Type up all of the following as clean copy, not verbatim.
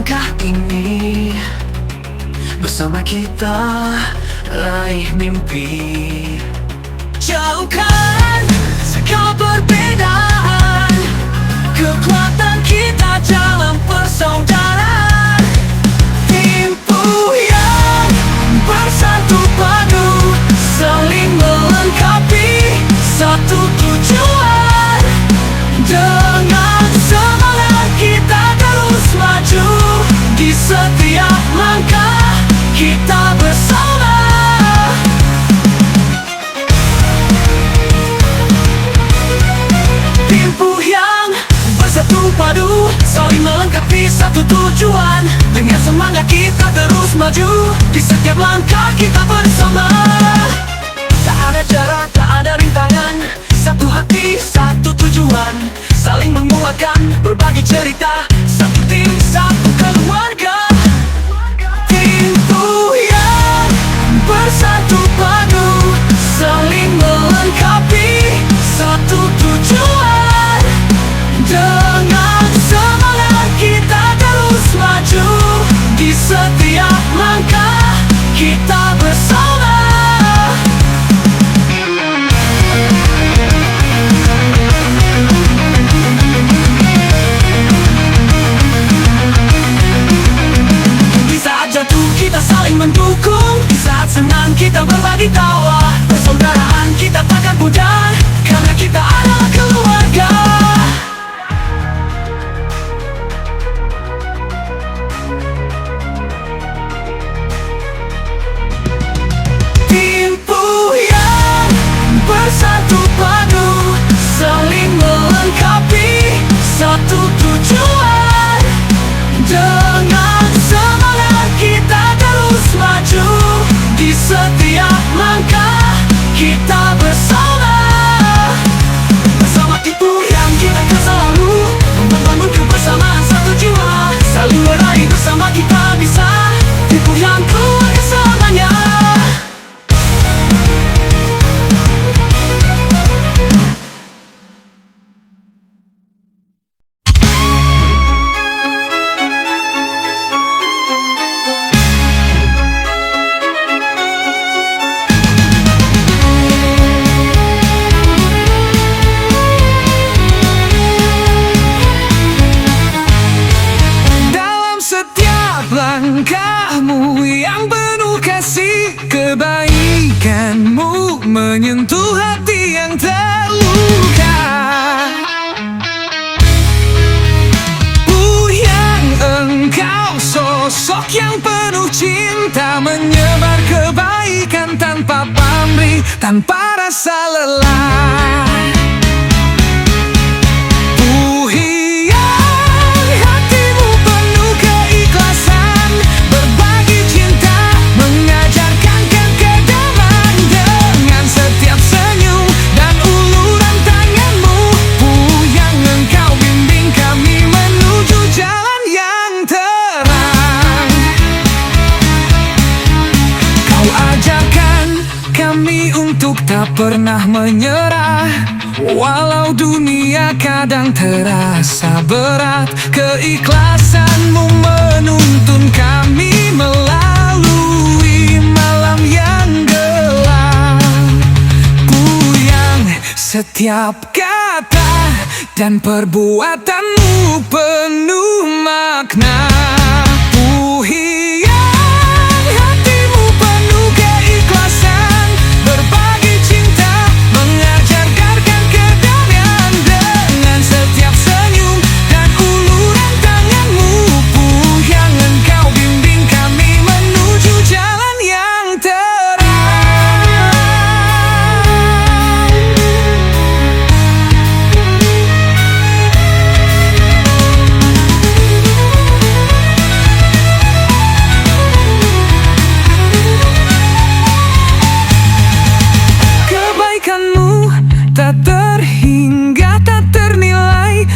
langkah ini, bersama kita raih mimpi. Jauhkan segala perbedaan, kekuatan kita dalam persaudaraan. Timbu yang bersatu padu, saling melengkapi satu tujuan. Dengan semangat kita terus maju, di setiap langkah kita bersama. Timbu yang bersatu padu, saling melengkapi satu tujuan. Dengan semangat kita terus maju, di setiap langkah kita bersama. Tak ada jarak, tak ada rintangan, satu hati, satu tujuan. Saling menguatkan, berbagi cerita, satu tim, satu keluarga. Timbu yang bersatu padu, saling melengkapi satu tujuan. Dengan semangat kita terus maju, di setiap langkah kita bersama. Di saat jatuh kita saling mendukung, di saat senang kita berbagi tawa. Persaudaraan kita takkan pudar, karena kita adalah keluarga. Timbu yang bersatu padu, saling melengkapi satu tujuan. Dengan semangat kita terus maju, di setiap langkah kita bersama. Bersama timbu yang kita akan selalu membangun kebersamaan satu jiwa. Saling meraih bersama kita bisa, timbu yang keluarga selamanya. Langkahmu yang penuh kasih, kebaikanmu menyentuh hati yang terluka. Yang engkau sosok yang penuh cinta, menyebar kebaikan tanpa pamrih, tanpa rasa lelah. Tak pernah menyerah, walau dunia kadang terasa berat. Keikhlasanmu menuntun kami melalui malam yang gelap. Yang setiap kata dan perbuatanmu penuh makna.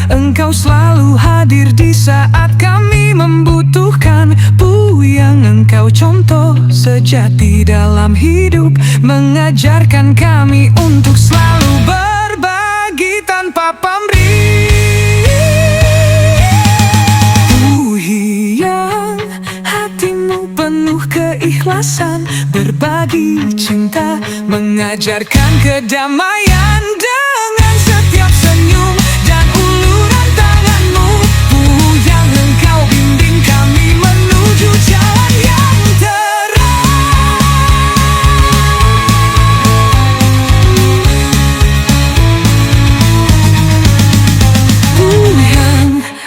Engkau selalu hadir di saat kami membutuhkan. Yang engkau contoh sejati dalam hidup, mengajarkan kami untuk selalu berbagi tanpa pamrih. Yang arti cinta, mengajarkan kedamaian dengan setiap senyum dan uluran tanganmu. Yang engkau bimbing kami menuju jalan yang terang.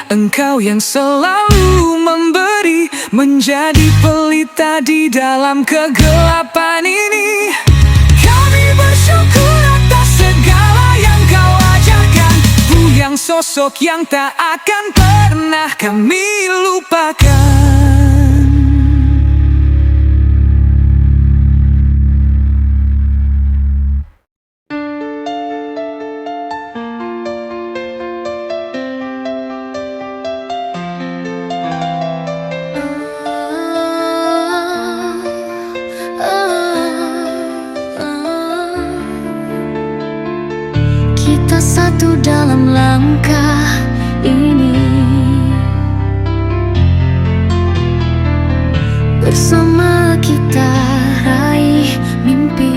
Engkau yang selalu memberi, menjadi pelita di dalam kegelapan ini. Kami bersyukur atas segala yang kau ajarkan, yang sosok yang tak akan pernah kami lupakan. Kita satu dalam langkah ini, bersama kita raih mimpi,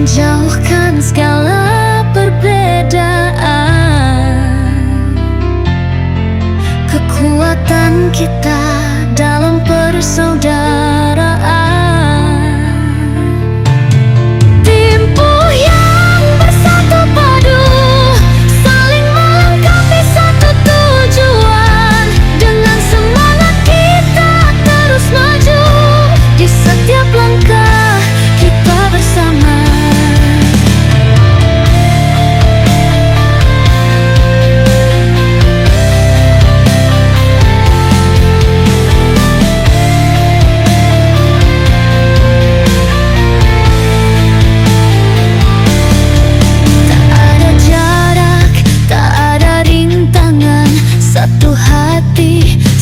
jauhkan segala perbedaan. Kekuatan kita dalam persaudaraan.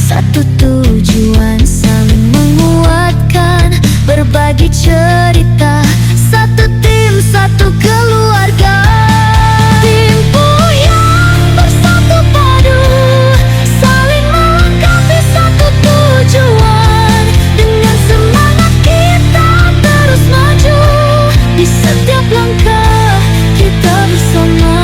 Satu tujuan, saling menguatkan, berbagi cerita, satu tim, satu keluarga. Timku yang bersatu padu, saling melengkapi satu tujuan. Dengan semangat kita terus maju, di setiap langkah kita bersama.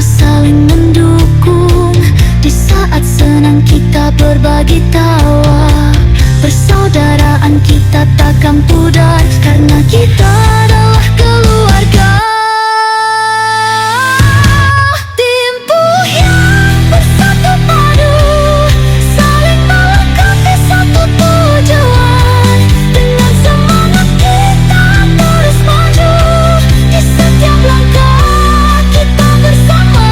Saling mendukung, di saat senang kita berbagi tawa. Persaudaraan kita takkan pudar, karena kita adalah keluarga. Timku yang bersatu padu, saling melengkapi satu tujuan. Dengan semangat kita terus maju, di setiap langkah kita bersama.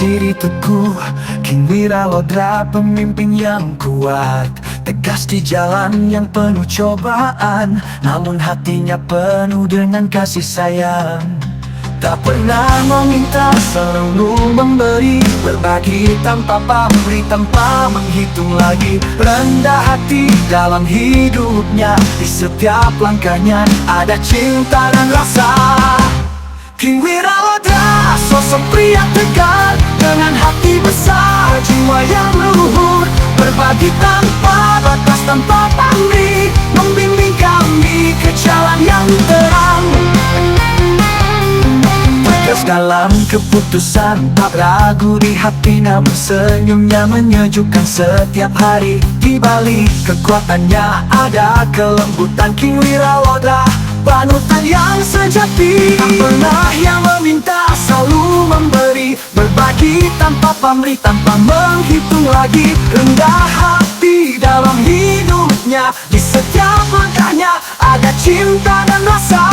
berdiri teguh, King Wiralodra pemimpin yang kuat, tegas di jalan yang penuh cobaan, namun hatinya penuh dengan kasih sayang. Tak pernah meminta, selalu memberi. Berbagi tanpa pamrih, tanpa menghitung lagi. Rendah hati dalam hidupnya, di setiap langkahnya ada cinta dan rasa. King Wiralodra, sosok pria tegar dengan hati besar, jiwa yang luhur. Berbagi tanpa batas, tanpa pamrih, membimbing kami ke jalan yang terang. Tegas dalam keputusan, tak ragu di hati, namun senyumnya menyejukkan setiap hari. Di balik kekuatannya ada kelembutan. King Wiralodra, panutan yang sejati. Tak pernah yang meminta, selalu memberi. Berbagi tanpa pamrih, tanpa menghitung lagi. Rendah hati dalam hidupnya, di setiap langkahnya ada cinta dan rasa.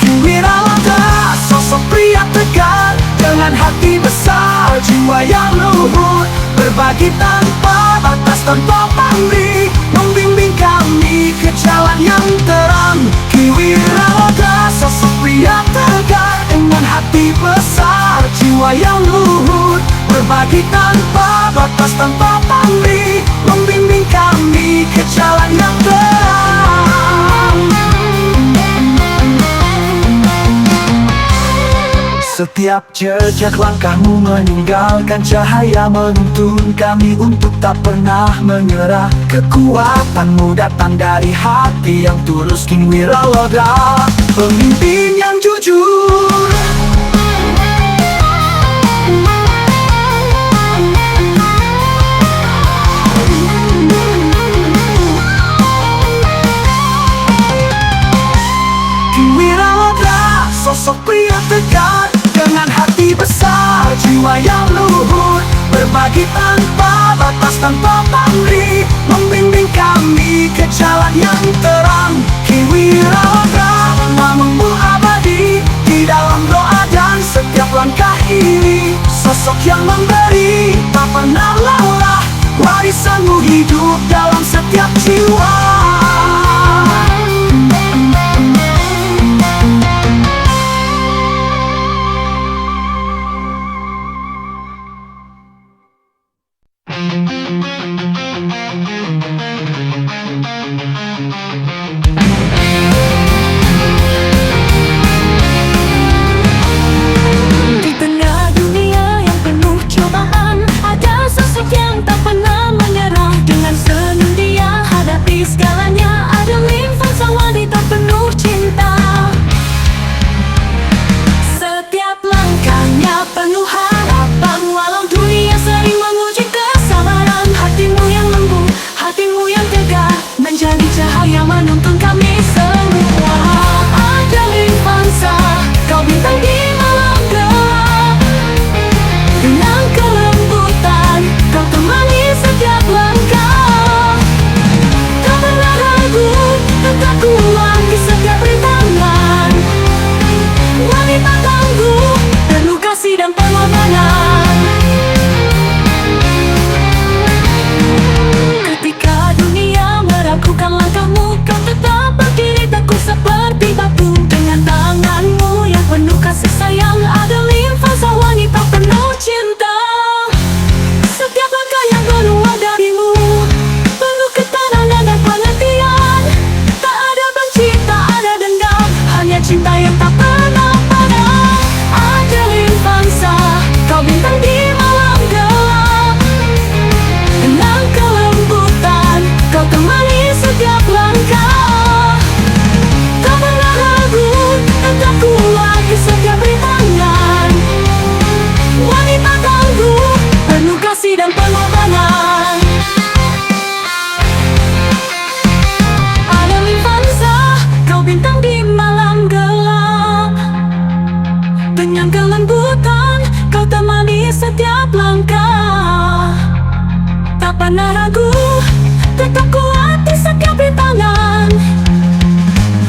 King Wiralodra, sosok pria tegar dengan hati besar, jiwa yang luhur. Berbagi tanpa batas, tanpa pamrih, membimbing kami ke jalan yang terang. King Wiralodra, sosok pria tegar dengan hati besar, jiwa yang luhur. Berbagi tanpa batas, tanpa pamrih, membimbing kami ke jalan yang terang. Setiap jejak langkahmu meninggalkan cahaya, menuntun kami untuk tak pernah menyerah. Kekuatanmu datang dari hati yang tulus. King Wiralodra, pemimpin yang jujur. King Wiralodra, sosok pria tegar dengan hati besar, jiwa yang luhur. Berbagi tanpa batas, tanpa pamrih, membimbing kami ke jalan yang terang. King Wiralodra, namamu abadi di dalam doa dan setiap langkah ini. Sosok yang memberi, tak pernah lelah. Warisanmu hidup dalam setiap jiwa. Di tengah dunia yang penuh cobaan, ada sosok yang tak pernah menyerah. Dengan senyum dia hadapi segalanya. Adeline Vanza, wanita penuh cinta. Setiap langkahnya penuh harapan, walau dunia sering menguji kesabaran. Hatimu yang lembut, hatimu yang tegar, menjadi cahaya menuntun kami semua. Adeline Vanza, kau bintang di malam gelap. Dengan kelembutan, kau temani setiap langkah. Tak pernah ragu, tetap kuat di setiap rintangan. Wanita tangguh, penuh kasih dan pengorbanan. Ketika dunia meragukan langkahmu, kau tetap berdiri teguh seperti batu. Dengan tanganmu yang penuh kasih sayang, Adeline Vanza, wanita penuh cinta. Setiap langkah yang keluar darimu penuh ketahanan dan pengertian. Tak ada benci, tak ada dendam, hanya cinta yang tak pernah padam. Adeline Vanza, kau bintang di malam gelap. Dengan kelembutan, kau temani setiap langkah. Tak pernah ragu, tetap kuat di setiap rintangan. Wanita tangguh, penuh kasih dan pengorbanan. Adeline Vanza, kau bintang di malam gelap. Dengan kelembutan, kau temani setiap langkah. Tak pernah ragu, tetap kuat di setiap rintangan.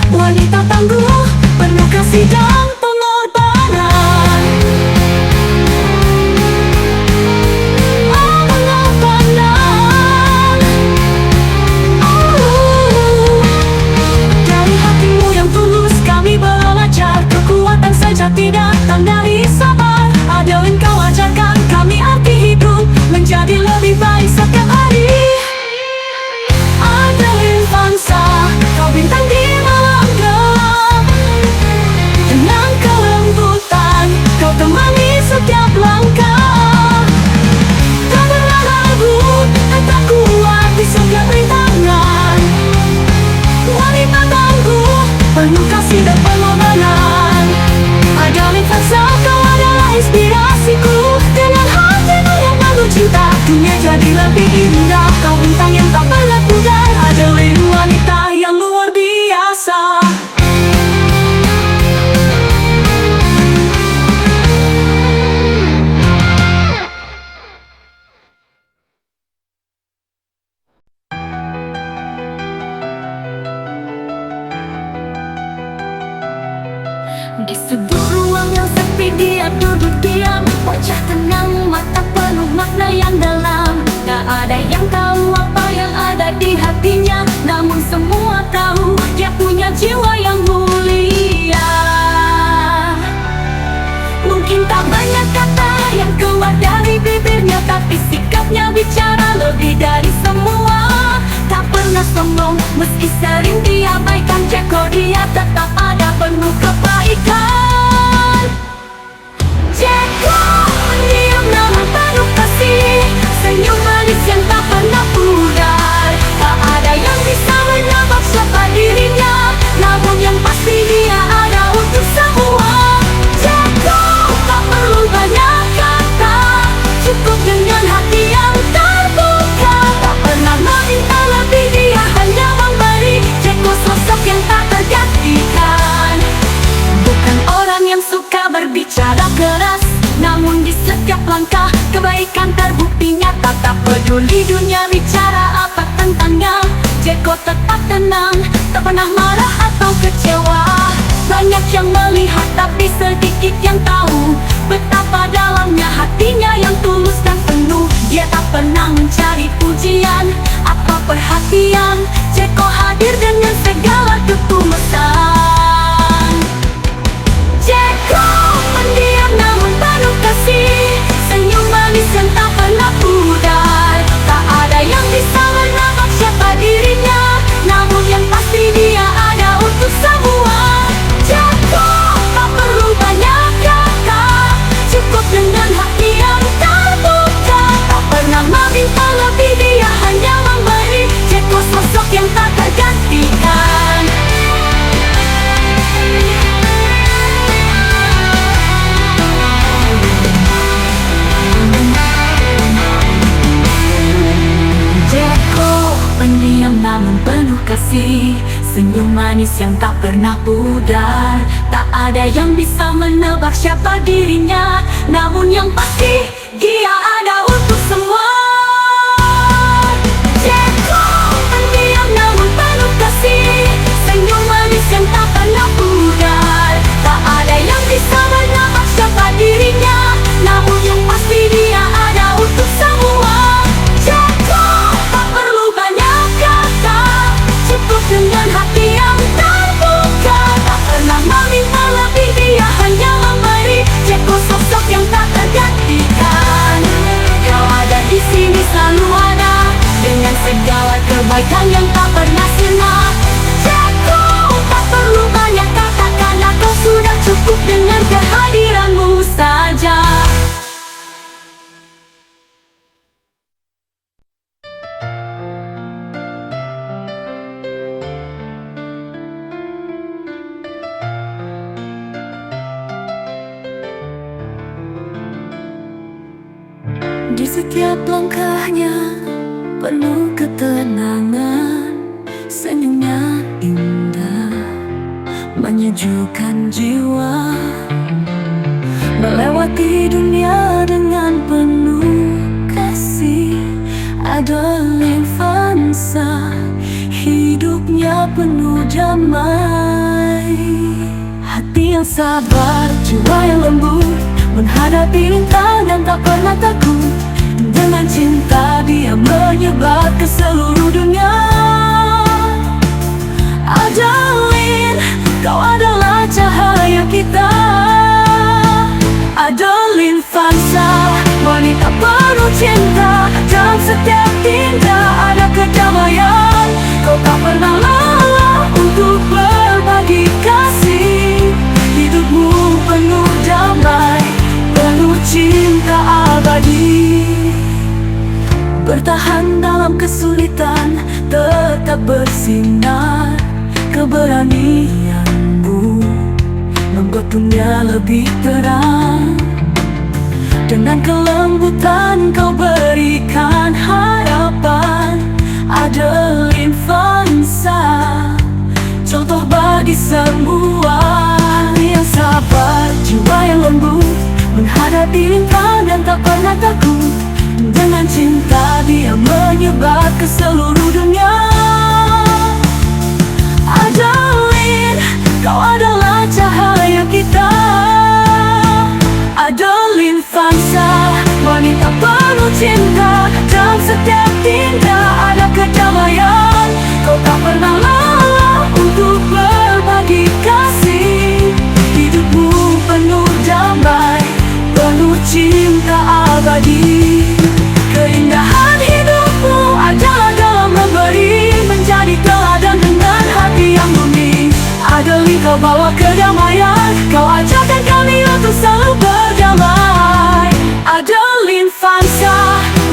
Wanita tangguh, penuh kasih dan pengorbanan. Pengorbanan. Dari hatimu yang tulus kami belajar kekuatan sejati. menjadi lebih indah. Kau bintang yang tak pernah pudar, Adeline wanita yang luar biasa. Di sudut ruang yang sepi dia duduk diam, wajah tenang, mata penuh makna yang dalam. Gak ada yang tahu apa yang ada di hatinya, namun semua tahu dia punya jiwa yang mulia. Mungkin tak banyak kata yang keluar dari bibirnya, tapi sikapnya bicara lebih dari semua. Tak pernah sombong, meski sering diabaikan. Jeko dia tetap ada penuh kebaikan. Jeko diam namun penuh kasih, senyum manis yang tak pernah pudar. Tak ada yang bisa menebak siapa dirinya, namun yang pasti dia ada untuk semua. Jeko tak perlu banyak kata, cukup dengan hati yang terbuka. Tak pernah meminta lebih, dia hanya memberi. Jeko sosok yang tak tergantikan. Bukan orang yang suka berbicara keras, namun di setiap langkah kebaikan terbukti nyata. Tak peduli dunia bicara apa tentangnya, Jeko tetap tenang, tak pernah marah atau kecewa. Banyak yang melihat tapi sedikit yang tahu betapa dalamnya hatinya yang tulus dan penuh. Dia tak pernah mencari pujian atau perhatian. Jeko hadir dengan segala ketulusan. Jeko pendiam namun penuh kasih, senyum manis yang tak pernah pudar. Tak ada yang bisa menebak siapa dirinya, namun yang pasti dia ada untuk semua. Jeko tak perlu banyak kata, cukup dengan hati yang terbuka. Tak pernah meminta lebih, dia hanya memberi. Jeko sosok yang tak tergantikan. Jeko pendiam namun penuh kasih, senyum manis yang tak pernah pudar. Tak ada yang bisa menebak siapa dirinya, namun yang pasti dia ada untuk semua. Jeko pendiam namun penuh kasih, senyum manis yang tak pernah pudar. Tak ada yang bisa menebak siapa dirinya, namun yang pasti dia ada untuk semua. Jeko tak perlu banyak kata, cukup dengan hati yang terbuka. Tak pernah meminta lebih, dia hanya memberi. Jeko sosok yang tak tergantikan. Kau ada di sini, selalu ada, dengan segala kebaikan yang tak pernah sirna. Jeko tak perlu banyak kata, karena kau sudah cukup dengan kehadiranmu saja. Di setiap langkahnya penuh ketenangan, senyumnya indah menyejukkan jiwa. Melewati dunia dengan penuh kasih, Adeline Vanessa hidupnya penuh damai. Hati yang sabar, jiwa yang lembut, menghadapi rintangan tak pernah takut. Dengan cinta dia menyebar ke seluruh dunia. Adeline, kau adalah cahaya kita. Adeline Vanessa, wanita penuh cinta. Dalam setiap tindak ada kedamaian. Kau tak pernah lelah untuk berbagi kasih. Hidupmu penuh damai, penuh cinta abadi. Bertahan dalam kesulitan, tetap bersinar. Keberanianmu membuat dunia lebih terang. Dengan kelembutan kau berikan dilimpah dan tak pernah takut. Dengan cinta dia menyebar ke seluruh dunia. Adeline, kau adalah cahaya kita. Adeline Vansa, wanita penuh cinta. Dalam setiap tindak ada kedamaian. Kau tak pernah lelah untuk berbagi kasih. Hidupmu penuh damai, penuh cinta abadi. Keindahan hidupmu adalah dalam memberi, menjadi teladan dengan hati yang murni. Adeline, kau bawa kedamaian, kau ajarkan kami untuk selalu berdamai. Adeline Vansa,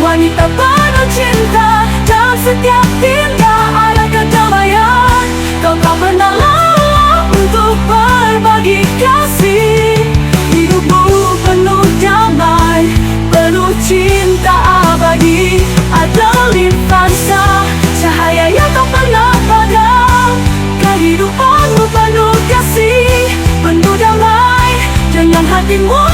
wanita penuh cinta. Dalam setiap tindak ada kedamaian. Kau tak pernah lelah untuk berbagi kasih. Hidupmu penuh damai, penuh cinta abadi. Adeline Vansa, cahaya yang tak pernah padam. Kehidupanmu penuh kasih, penuh damai dengan hatimu